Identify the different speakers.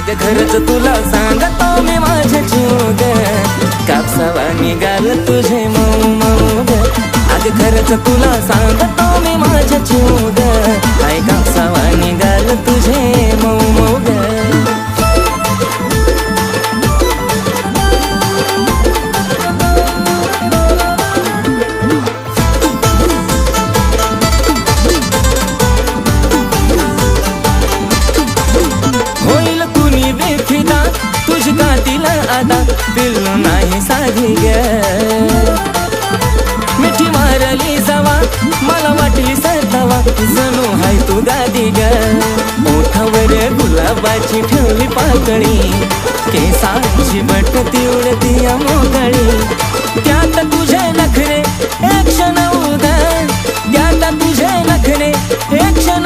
Speaker 1: अग खरंच तुला सांगतो मी माझ्या जीव ग, कापसावा निघाल तुझे मऊ मऊ ग. अग खरंच तुला सांगतो मी माझ्या जीव ग, काय कापसावा निघाल तुझे मऊ मऊ ग. होईल कुणी बेफिदा तुझी गाठीला आता, पिल्लू नाही साधी ग. मिठी मारली जावा मला वाटली सरतावा, जणू हाय तू गादी ग. ओठावर गुलाबाची ठेवली पाकळी, केसांची बटती उडती मोकळी. त्यात तुझे नखरे एक क्षण उदा, त्यात तुझे नखरे एक क्षण